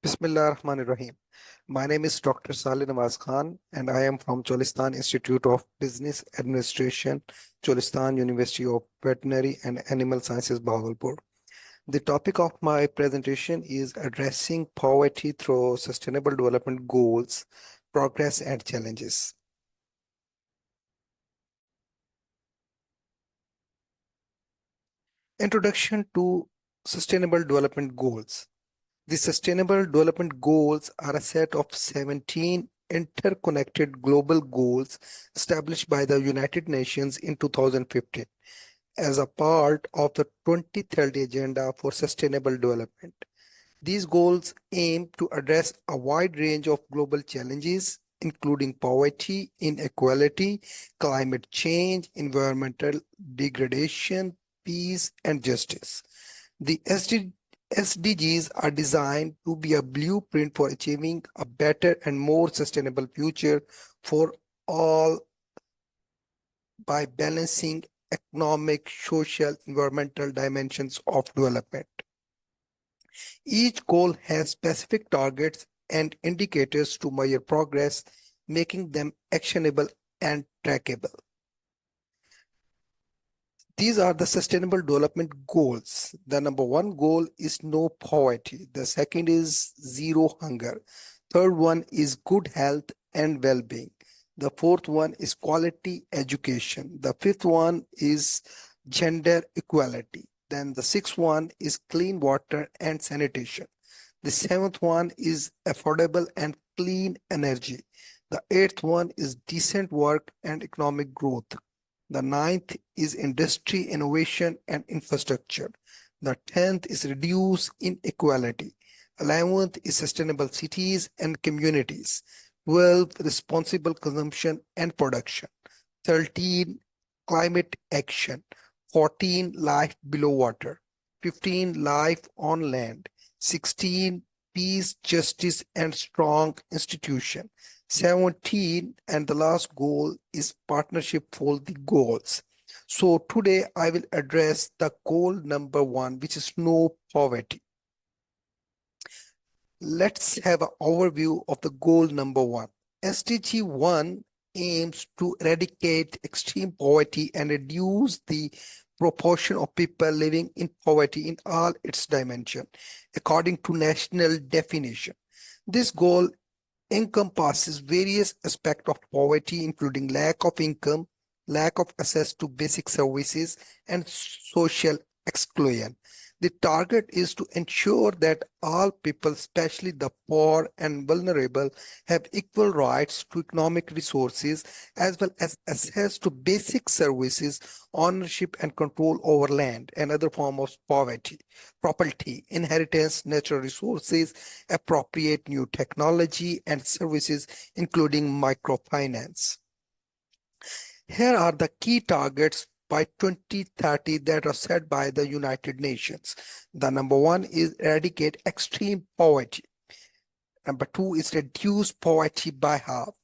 Bismillah Rahman Rahim. My name is Dr. Saleh Nawaz Khan, and I am from Cholistan Institute of Business Administration, Cholistan University of Veterinary and Animal Sciences, Bahawalpur. The topic of my presentation is addressing poverty through sustainable development goals, progress and challenges. Introduction to Sustainable Development Goals. The Sustainable Development Goals are a set of 17 interconnected global goals established by the United Nations in 2015 as a part of the 2030 Agenda for Sustainable Development. These goals aim to address a wide range of global challenges, including poverty, inequality, climate change, environmental degradation, peace, and justice. The SDGs are designed to be a blueprint for achieving a better and more sustainable future for all by balancing economic, social, environmental dimensions of development. Each goal has specific targets and indicators to measure progress, making them actionable and trackable. These are the Sustainable Development Goals. The number one goal is no poverty. The second is zero hunger. Third one is good health and well-being. The fourth one is quality education. The fifth one is gender equality. Then the sixth one is clean water and sanitation. The seventh one is affordable and clean energy. The eighth one is decent work and economic growth. The ninth is industry, innovation, and infrastructure. The 10th is reduce inequality. 11th is sustainable cities and communities. 12th, responsible consumption and production. 13, climate action. 14, life below water. 15, life on land. 16, peace, justice, and strong institution. 17 and the last goal is partnership for the goals. So today I will address the goal number one, which is no poverty. Let's have an overview of the goal number one. SDG 1 aims to eradicate extreme poverty and reduce the proportion of people living in poverty in all its dimensions, according to national definition. This goal encompasses various aspects of poverty, including lack of income, lack of access to basic services, and social exclusion. The target is to ensure that all people, especially the poor and vulnerable, have equal rights to economic resources as well as access to basic services, ownership and control over land and other forms of property, inheritance, natural resources, appropriate new technology and services, including microfinance. Here are the key targets by 2030 that are set by the United Nations. The number one is eradicate extreme poverty. Number two is reduce poverty by half.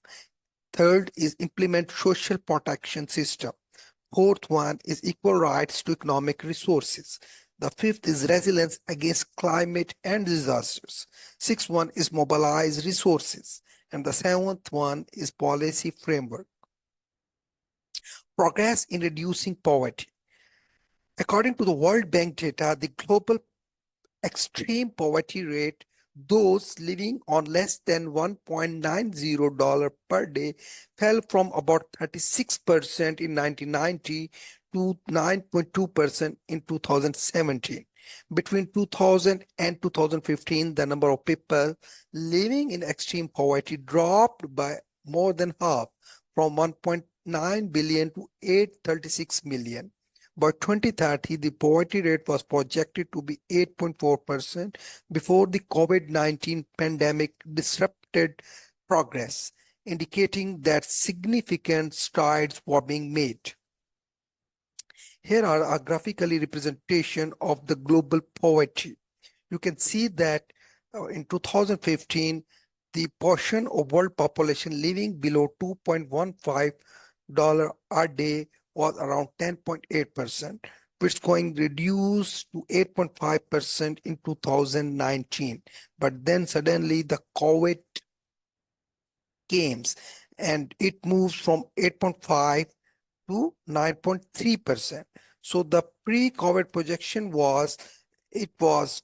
Third is implement social protection system. Fourth one is equal rights to economic resources. The fifth is resilience against climate and disasters. Sixth one is mobilize resources. And the seventh one is policy framework. Progress in reducing poverty. According to the World Bank data, the global extreme poverty rate, those living on less than $1.90 per day, fell from about 36% in 1990 to 9.2% in 2017. Between 2000 and 2015, the number of people living in extreme poverty dropped by more than half, from 1.9 billion to 836 million. By 2030, the poverty rate was projected to be 8.4% before the COVID-19 pandemic disrupted progress, indicating that significant strides were being made. Here are a graphically representation of the global poverty. You can see that in 2015, the portion of world population living below $2.15 a day was around 10.8%. it's going reduced to 8.5% in 2019. But then suddenly the COVID came and it moves from 8.5 to 9.3%. So the pre-COVID projection was it was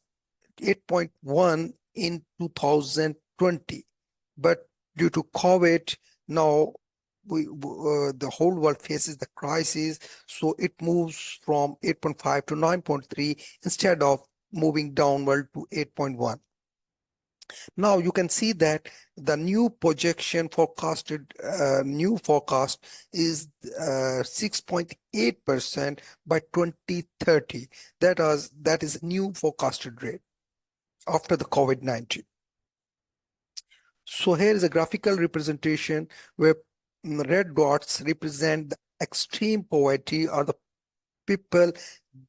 8.1 in 2020, but due to COVID, now the whole world faces the crisis, so it moves from 8.5 to 9.3 instead of moving downward to 8.1. Now you can see that the new projection forecasted, new forecast is 6.8% by 2030. That is new forecasted rate after the COVID-19. So here is a graphical representation where red dots represent the extreme poverty or the people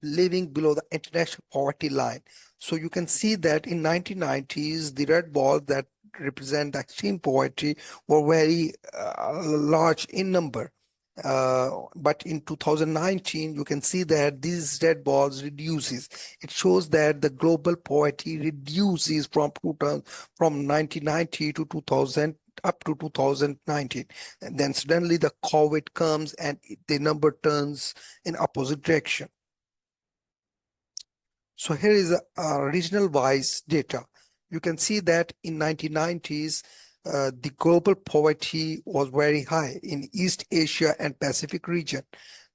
living below the international poverty line. So you can see that in 1990s, the red balls that represent the extreme poverty were very large in number. But in 2019, you can see that these red balls reduces. It shows that the global poverty reduces from 1990 to 2000 up to 2019, and then suddenly the COVID comes and the number turns in opposite direction. So here is a regional wise data. You can see that in 1990s, the global poverty was very high in East Asia and Pacific region.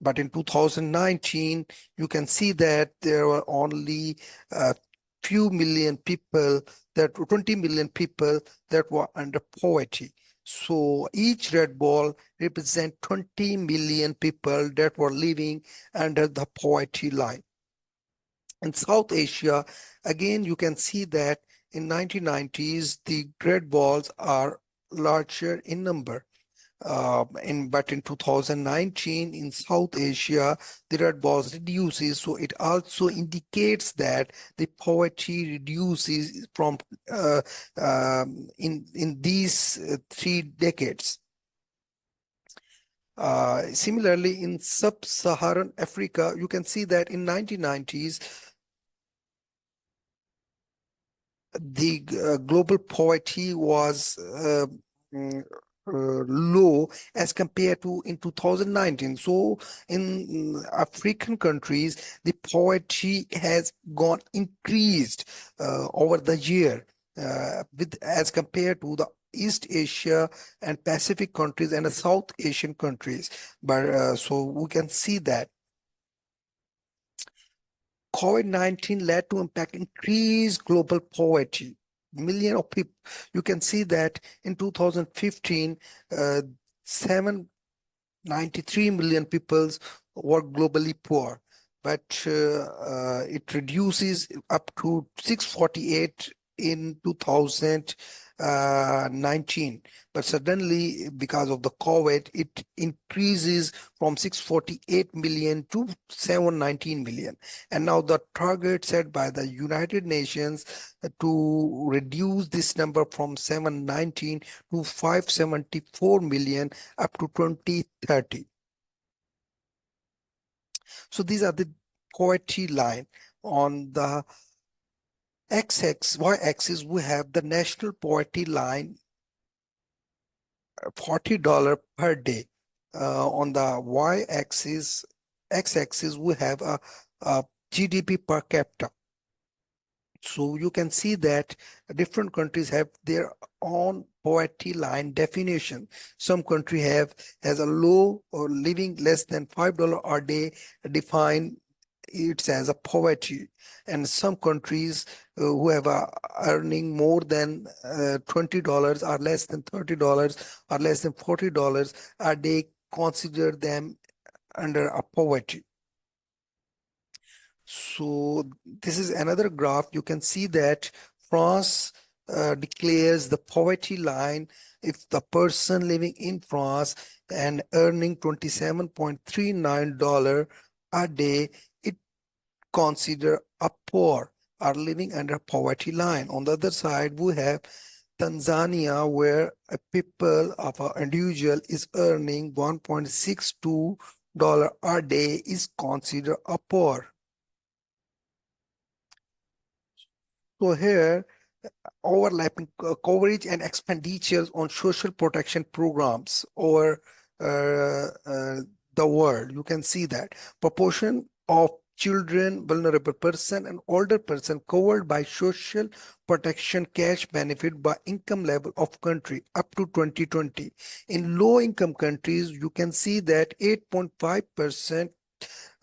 But in 2019, you can see that there were only a few million people, that 20 million people that were under poverty. So each red ball represents 20 million people that were living under the poverty line. In South Asia, again, you can see that in 1990s, the red balls are larger in number. But in 2019, in South Asia, the red balls reduces. So it also indicates that the poverty reduces from in these 3 decades. Similarly, in sub-Saharan Africa, you can see that in 1990s, the global poverty was low as compared to in 2019. So in African countries, the poverty has gone increased over the year as compared to the East Asia and Pacific countries and the South Asian countries. But so we can see that COVID-19 led to impact increased global poverty. Million of people. You can see that in 2015, 793 million people were globally poor, but it reduces up to 648 in 2019. But suddenly, because of the COVID, it increases from 648 million to 719 million. And now the target set by the United Nations to reduce this number from 719 to 574 million up to 2030. So these are the poverty line. On the y-axis, we have the national poverty line, $40 per day. On the x-axis, we have a GDP per capita. So you can see that different countries have their own poverty line definition. Some country has a low or living less than $5 a day define it as a poverty, and some countries who have a earning more than $20 or less than $30 or less than $40 a day consider them under a poverty. So this is another graph. You can see that France declares the poverty line if the person living in France and earning $27.39 a day, it consider a poor or living under poverty line. On the other side, we have Tanzania, where a people of an individual is earning $1.62 a day is considered a poor. So here, overlapping coverage and expenditures on social protection programs over the world. You can see that proportion of children, vulnerable person, and older person covered by social protection cash benefit by income level of country up to 2020. In low income countries, you can see that 8.5%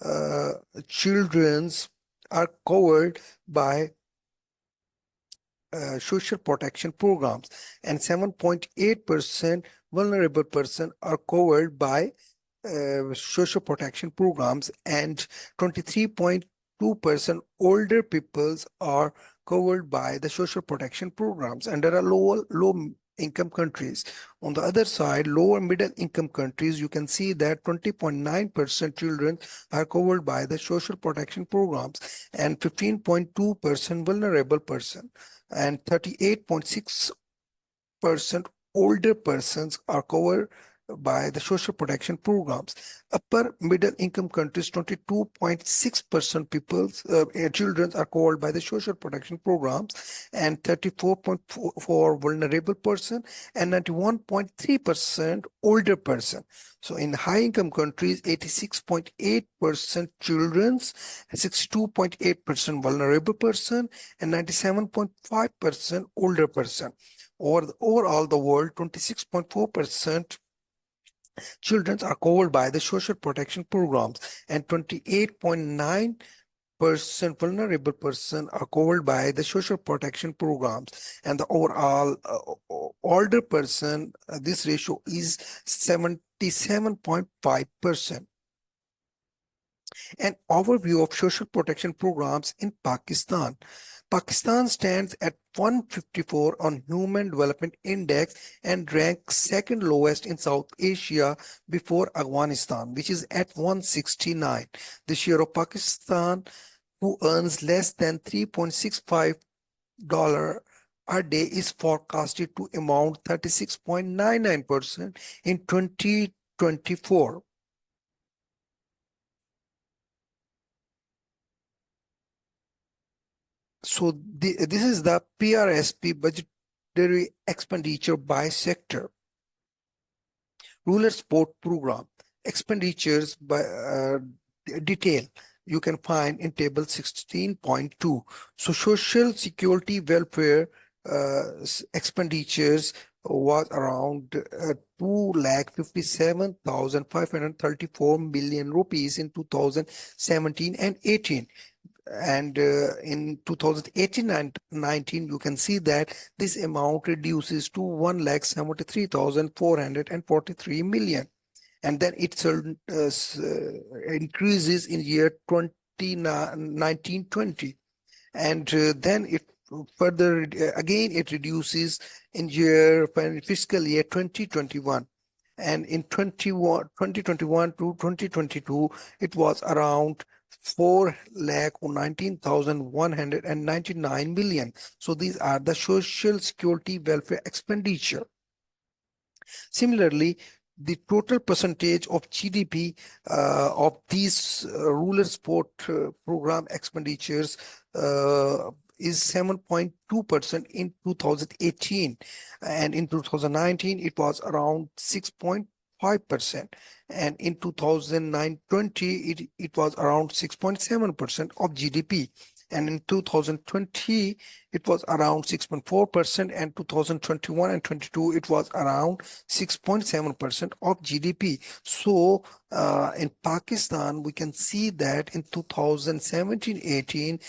uh, children's are covered by social protection programs, and 7.8% vulnerable person are covered by social protection programs, and 23.2% older peoples are covered by the social protection programs. And there are low income countries. On the other side, lower middle income countries, you can see that 20.9% children are covered by the social protection programs, and 15.2% vulnerable person, and 38.6% older persons are covered by the social protection programs. Upper middle income countries, 22.6% people's children are covered by the social protection programs, and 34.4 for vulnerable person, and 91.3% older person. So in high income countries, 86.8% children's, 62.8% vulnerable person, and 97.5% older person. Overall, the world, 26.4% children are covered by the social protection programs, and 28.9% vulnerable person are covered by the social protection programs. And the overall older person, this ratio is 77.5%. An overview of social protection programs in Pakistan. Pakistan stands at 154 on Human Development Index and ranks second lowest in South Asia before Afghanistan, which is at 169. The share of Pakistan who earns less than $3.65 a day is forecasted to amount 36.99% in 2024. So this is the PRSP budgetary expenditure by sector. Rural Sport Program expenditures by detail you can find in table 16.2. So social security welfare expenditures was around 2,57,534 million rupees in 2017 and 18. And in 2018-19, you can see that this amount reduces to 1,73,443 million, and then it increases in year 2019-20, and then it further again it reduces in fiscal year 2021, and in 2021 to 2022 it was around 4,19,199 million. So these are the social security welfare expenditure. Similarly, the total percentage of GDP of these rural sport program expenditures is 7.2% in 2018, and in 2019 it was around 6.5%, and in 2009-20 it was around 6.7% of GDP, and in 2020 it was around 6.4%, and 2021 and 22 it was around 6.7% of GDP. So in Pakistan, we can see that in 2017-18,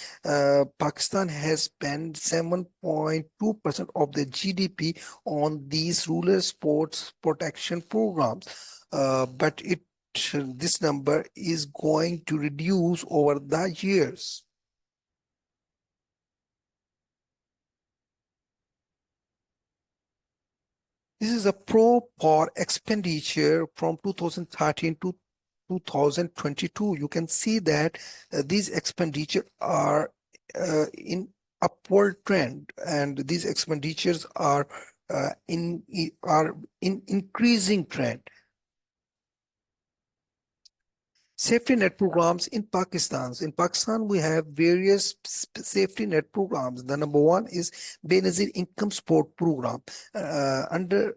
Pakistan has spent 7.2% of the GDP on these rural sports protection programs. But this number is going to reduce over the years. This is a pro par expenditure from 2013 to 2022. You can see that these expenditure are in upward trend, and these expenditures are in increasing trend. Safety net programs in Pakistan. In Pakistan, we have various safety net programs. The number one is Benazir Income Support Program. Under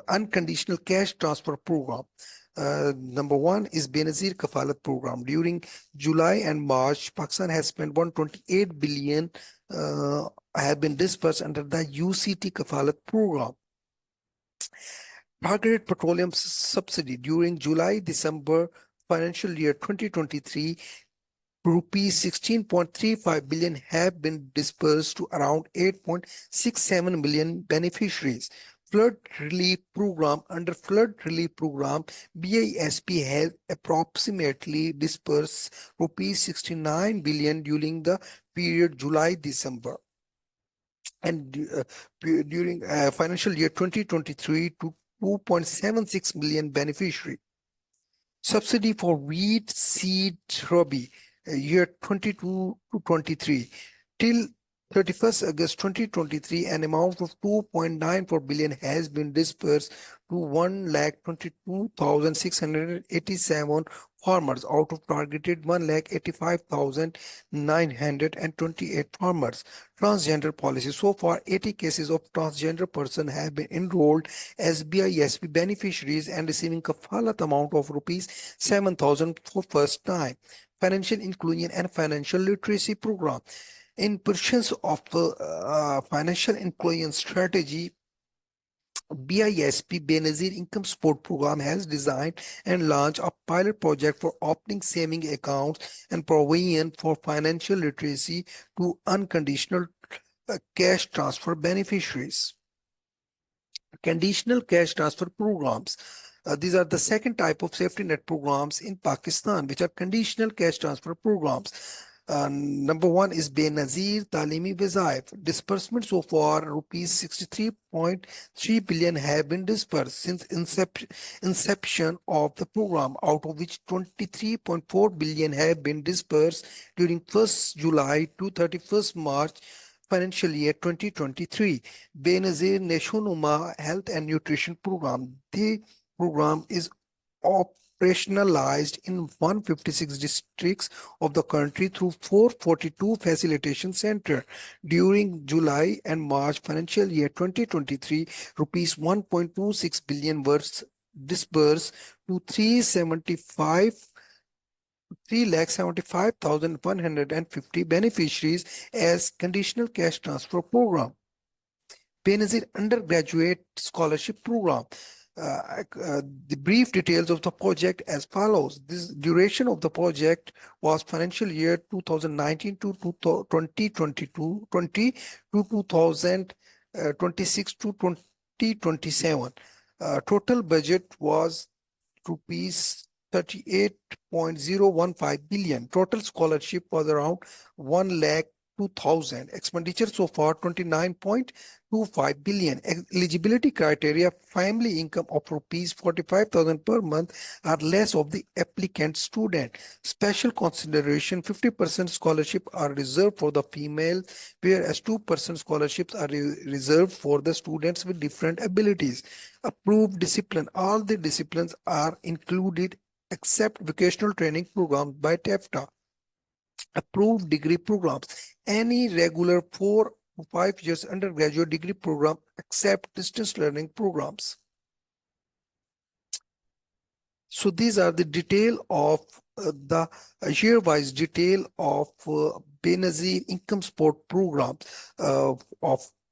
unconditional cash transfer program. Number one is Benazir Kafalat program. During July and March, Pakistan has spent 128 billion have been dispersed under the UCT Kafalat program. Targeted petroleum subsidy during July-December financial year 2023, rupees 16.35 billion have been dispersed to around 8.67 million beneficiaries. Flood relief program. Under flood relief program, BISP has approximately dispersed rupees 69 billion during the period July-December. And during financial year 2023 to 2.76 million beneficiary. Subsidy for wheat seed rabi year 22 to 23 till 31st August 2023, an amount of 2.94 billion has been dispersed to 1,22,687 farmers out of targeted 1,85,928 farmers. Transgender policy. So far, 80 cases of transgender person have been enrolled as BISP beneficiaries and receiving kafalat amount of rupees 7,000 for first time. Financial inclusion and financial literacy program. In pursuance of the financial inclusion strategy, BISP Benazir Income Support Program has designed and launched a pilot project for opening saving accounts and provision for financial literacy to unconditional cash transfer beneficiaries. Conditional cash transfer programs. These are the second type of safety net programs in Pakistan, which are conditional cash transfer programs. Number one is Benazir Talimi Wazaif. Disbursement so far, rupees 63.3 billion have been dispersed since inception of the program, out of which 23.4 billion have been dispersed during 1st July to 31st March financial year 2023. Benazir Neshonuma Health and Nutrition Program. The program is operationalized in 156 districts of the country through 442 facilitation centers. During July and March financial year 2023, rupees 1.26 billion were disbursed to 375,150 beneficiaries as conditional cash transfer program. Benazir Undergraduate Scholarship Program. The brief details of the project as follows. This duration of the project was financial year 2019 to 2022, 20 to 2026 to 2027. Total budget was rupees 38.015 billion. Total scholarship was around 1 lakh 2,000. Expenditure so far 29.25 billion. Eligibility criteria: family income of rupees 45,000 per month or less of the applicant student. Special consideration: 50% scholarship are reserved for the female, whereas 2% scholarships are reserved for the students with different abilities. Approved discipline: all the disciplines are included except vocational training programs by TEFTA. Approved degree programs: any regular 4 to 5 years undergraduate degree program except distance learning programs. So these are the detail of the year-wise detail of Benazir income support program of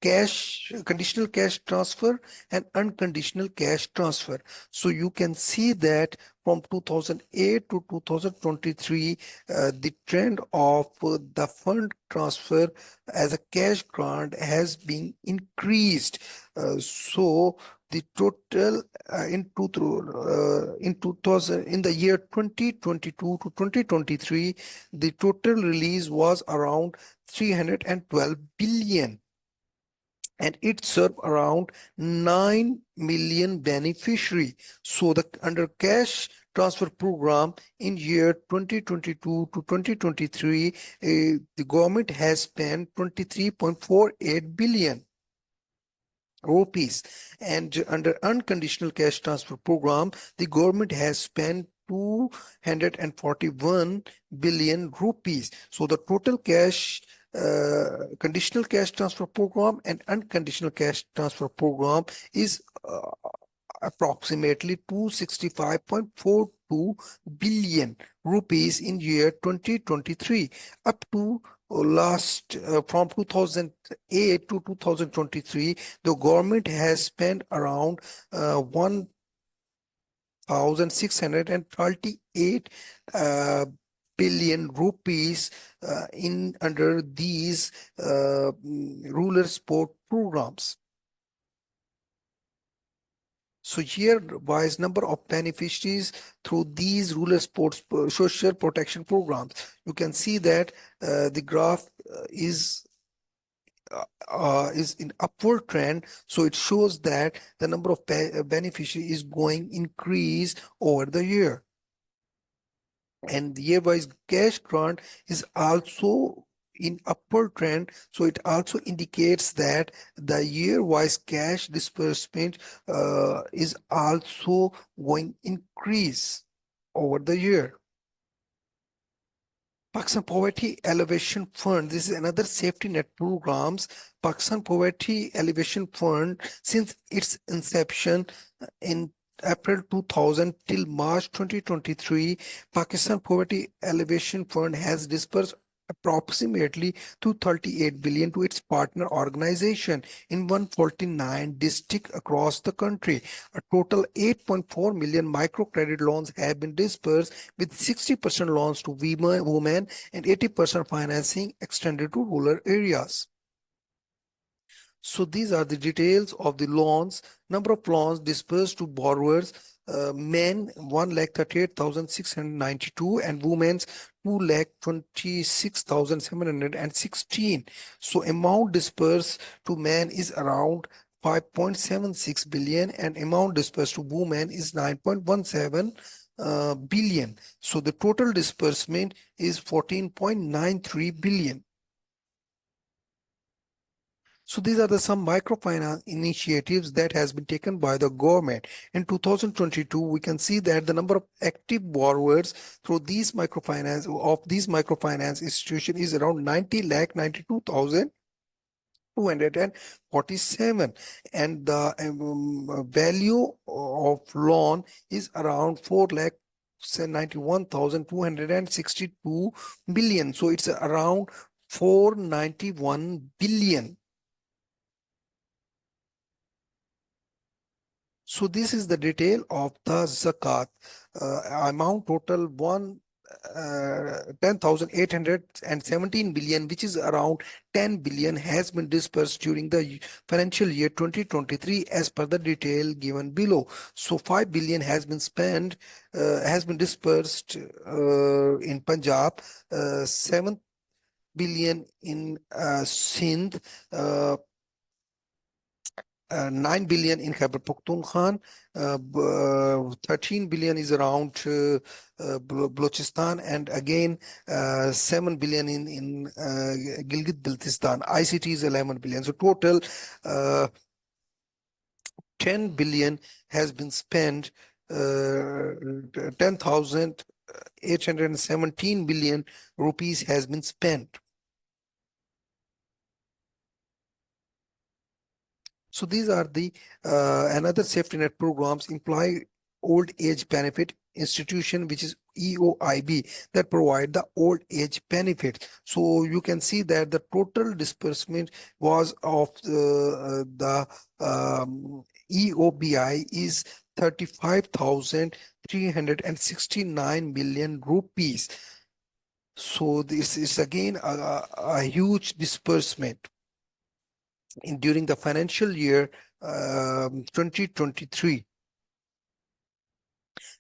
cash, conditional cash transfer and unconditional cash transfer. So you can see that from 2008 to 2023, the trend of the fund transfer as a cash grant has been increased. So the total in the year 2022 to 2023, the total release was around 312 billion. And it served around 9 million beneficiary. So the under cash transfer program in year 2022 to 2023, the government has spent 23.48 billion. rupees. And under unconditional cash transfer program, the government has spent 241 billion rupees. So the total cash conditional cash transfer program and unconditional cash transfer program is approximately 265.42 billion rupees in year 2023. Up to last from 2008 to 2023, the government has spent around 1,638 uh, billion rupees in under these rural sport programs. So here wise number of beneficiaries through these rural sports social protection programs. You can see that the graph is in upward trend. So it shows that the number of beneficiaries is going increase over the year. And the year-wise cash grant is also in upward trend, so it also indicates that the year-wise cash disbursement is also going increase over the year. Pakistan Poverty Alleviation Fund. This is another safety net programs. Pakistan Poverty Alleviation Fund, since its inception in April 2000 till March 2023, Pakistan Poverty Alleviation Fund has disbursed approximately 238 billion to its partner organization in 149 districts across the country. A total 8.4 million microcredit loans have been disbursed, with 60% loans to women and 80% financing extended to rural areas. So these are the details of the loans. Number of loans disbursed to borrowers: men 1,38,692 and women's 2,26,716. So amount disbursed to men is around 5.76 billion and amount disbursed to women is 9.17 billion. So the total disbursement is 14.93 billion. So these are the some microfinance initiatives that has been taken by the government. In 2022, we can see that the number of active borrowers through these microfinance institution is around 90 lakh 92,247, and the value of loan is around 4 lakh 91,262 billion. So it's around 491 billion. So this is the detail of the zakat. Amount total 10,817 billion, which is around 10 billion, has been dispersed during the financial year 2023 as per the detail given below. So 5 billion has been dispersed in Punjab, 7 billion in Sindh, 9 billion in Khyber Pakhtunkhwa, 13 billion is around Balochistan, and again 7 billion in Gilgit-Baltistan. ICT is 11 billion. So total 10 billion has been spent, 10,817 billion rupees has been spent. So these are the another safety net programs: employee old age benefit institution, which is EOIB, that provide the old age benefit. So you can see that the total disbursement was of the EOBI is 35,369 million rupees. So this is again a huge disbursement during the financial year 2023.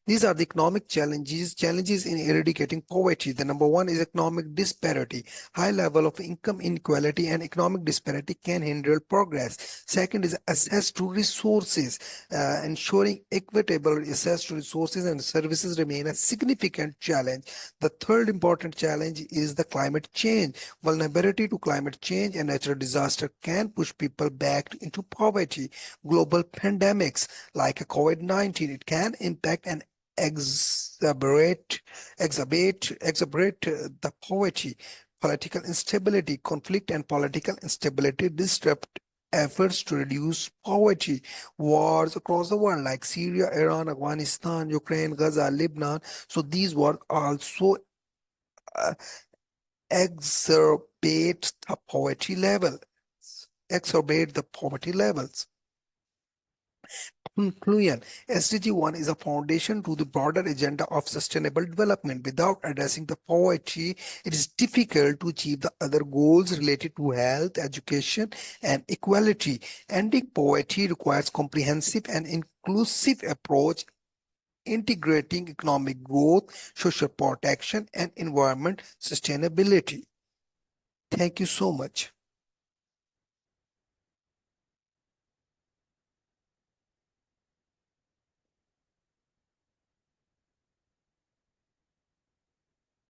These are the economic challenges in eradicating poverty. The number one is economic disparity. High level of income inequality and economic disparity can hinder progress. Second is access to resources. Ensuring equitable access to resources and services remain a significant challenge. The third important challenge is the climate change. Vulnerability to climate change and natural disaster can push people back into poverty. Global pandemics like COVID-19, it can impact and exacerbate the poverty. Political instability, conflict and political instability disrupt efforts to reduce poverty. Wars across the world like Syria, Iran, Afghanistan, Ukraine, Gaza, Lebanon. So these wars also uh, exacerbate the poverty level, exacerbate the poverty levels. Conclusion: SDG 1 is a foundation to the broader agenda of sustainable development. Without addressing the poverty, it is difficult to achieve the other goals related to health, education, and equality. Ending poverty requires comprehensive and inclusive approach integrating economic growth, social protection, and environment sustainability. Thank you so much.